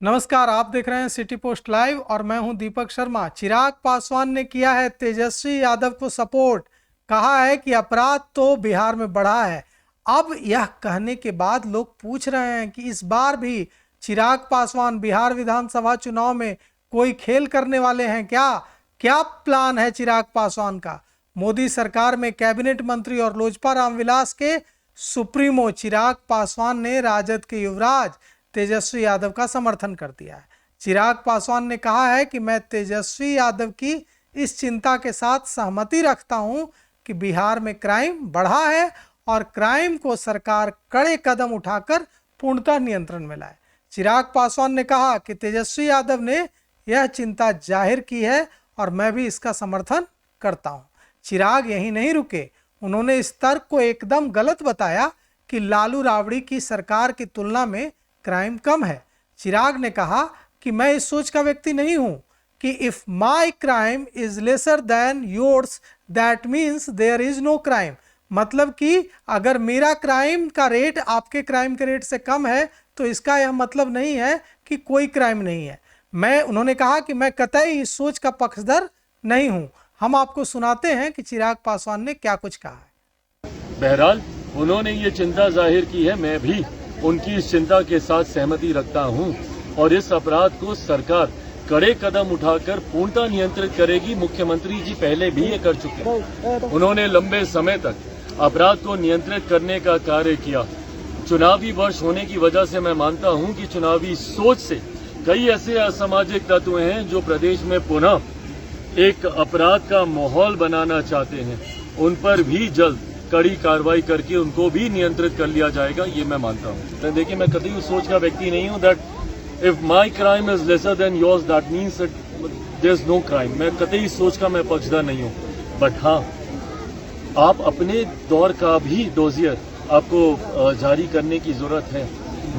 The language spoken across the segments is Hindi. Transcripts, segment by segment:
नमस्कार, आप देख रहे हैं सिटी पोस्ट लाइव और मैं हूं दीपक शर्मा। चिराग पासवान ने किया है तेजस्वी यादव को सपोर्ट। कहा है कि अपराध तो बिहार में बढ़ा है। अब यह कहने के बाद लोग पूछ रहे हैं कि इस बार भी चिराग पासवान बिहार विधानसभा चुनाव में कोई खेल करने वाले हैं क्या? क्या प्लान है चिराग पासवान का? मोदी सरकार में कैबिनेट मंत्री और लोजपा रामविलास के सुप्रीमो चिराग पासवान ने राजद के युवराज तेजस्वी यादव का समर्थन कर दिया है। चिराग पासवान ने कहा है कि मैं तेजस्वी यादव की इस चिंता के साथ सहमति रखता हूं कि बिहार में क्राइम बढ़ा है और क्राइम को सरकार कड़े कदम उठाकर पूर्णतः नियंत्रण में लाए। चिराग पासवान ने कहा कि तेजस्वी यादव ने यह चिंता जाहिर की है और मैं भी इसका समर्थन करता हूं। चिराग यहीं नहीं रुके, उन्होंने इस तर्क को एकदम गलत बताया कि लालू राबड़ी की सरकार की तुलना में क्राइम कम है। चिराग ने कहा कि मैं इस सोच का व्यक्ति नहीं हूं कि if my crime is lesser than yours that means there is no crime. मतलब कि अगर मेरा क्राइम का रेट आपके क्राइम के रेट से कम है तो इसका यह मतलब नहीं है कि कोई क्राइम नहीं है। उन्होंने कहा कि मैं कतई इस सोच का पक्षधर नहीं हूं। हम आपको सुनाते हैं कि चिराग पासवान ने क्या कुछ कहा है। बहरहाल उन्होंने ये चिंता जाहिर की है, मैं भी उनकी इस चिंता के साथ सहमति रखता हूं और इस अपराध को सरकार कड़े कदम उठाकर पूर्णतः नियंत्रित करेगी। मुख्यमंत्री जी पहले भी ये कर चुके हैं। उन्होंने लंबे समय तक अपराध को नियंत्रित करने का कार्य किया। चुनावी वर्ष होने की वजह से मैं मानता हूं कि चुनावी सोच से कई ऐसे असामाजिक तत्व हैं जो प्रदेश में पुनः एक अपराध का माहौल बनाना चाहते हैं। उन पर भी जल्द कड़ी कार्रवाई करके उनको भी नियंत्रित कर लिया जाएगा, ये मैं मानता हूँ। देखिए, मैं कभी उस सोच का व्यक्ति नहीं हूँ that if my crime is lesser than yours that means there is no crime. मैं कतई इस सोच का मैं पक्षधर नहीं हूँ। बट हाँ, आप अपने दौर का भी डोजियर आपको जारी करने की जरूरत है।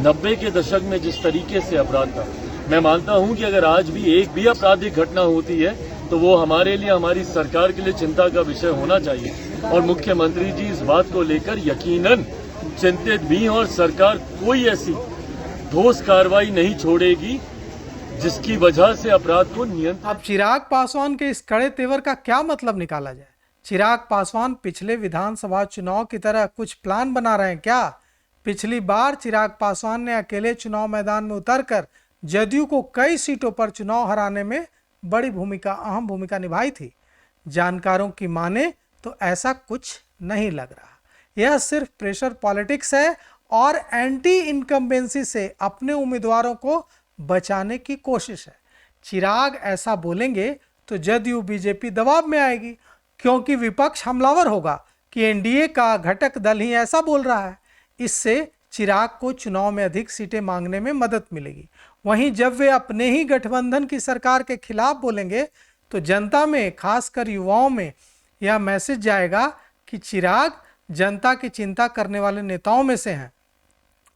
90 के दशक में जिस तरीके से अपराध था, मैं मानता हूँ कि अगर आज भी एक भी आपराधिक घटना होती है तो वो हमारे लिए, हमारी सरकार के लिए चिंता का विषय होना चाहिए। और मुख्यमंत्री जी इस बात को लेकर यकीनन चिंतित भी हैं और सरकार कोई ऐसी ठोस कार्रवाई नहीं छोड़ेगी जिसकी वजह से अपराध को नियंत्रित। अब चिराग पासवान के इस कड़े तेवर का क्या मतलब निकाला जाए? चिराग पासवान पिछले विधानसभा चुनाव की तरह कुछ प्लान बना रहे हैं क्या? पिछली बार चिराग पासवान ने अकेले चुनाव मैदान में उतरकर जदयू को कई सीटों पर चुनाव हराने में अहम भूमिका निभाई थी। जानकारों की माने तो ऐसा कुछ नहीं लग रहा। यह सिर्फ प्रेशर पॉलिटिक्स है और एंटी इनकम्बेंसी से अपने उम्मीदवारों को बचाने की कोशिश है। चिराग ऐसा बोलेंगे तो जदयू बीजेपी दबाव में आएगी, क्योंकि विपक्ष हमलावर होगा कि एनडीए का घटक दल ही ऐसा बोल रहा है। इससे चिराग को चुनाव में अधिक सीटें मांगने में मदद मिलेगी। वहीं जब वे अपने ही गठबंधन की सरकार के खिलाफ बोलेंगे तो जनता में, खासकर युवाओं में यह मैसेज जाएगा कि चिराग जनता की चिंता करने वाले नेताओं में से हैं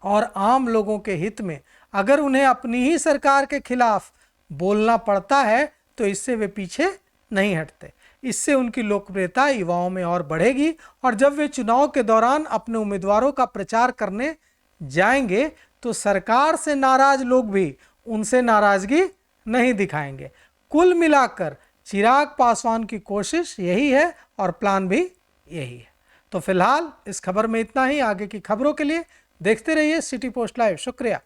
और आम लोगों के हित में अगर उन्हें अपनी ही सरकार के खिलाफ बोलना पड़ता है तो इससे वे पीछे नहीं हटते। इससे उनकी लोकप्रियता युवाओं में और बढ़ेगी और जब वे चुनाव के दौरान अपने उम्मीदवारों का प्रचार करने जाएंगे तो सरकार से नाराज लोग भी उनसे नाराजगी नहीं दिखाएंगे। कुल मिलाकर चिराग पासवान की कोशिश यही है और प्लान भी यही है। तो फिलहाल इस खबर में इतना ही। आगे की खबरों के लिए देखते रहिए सिटी पोस्ट लाइव। शुक्रिया।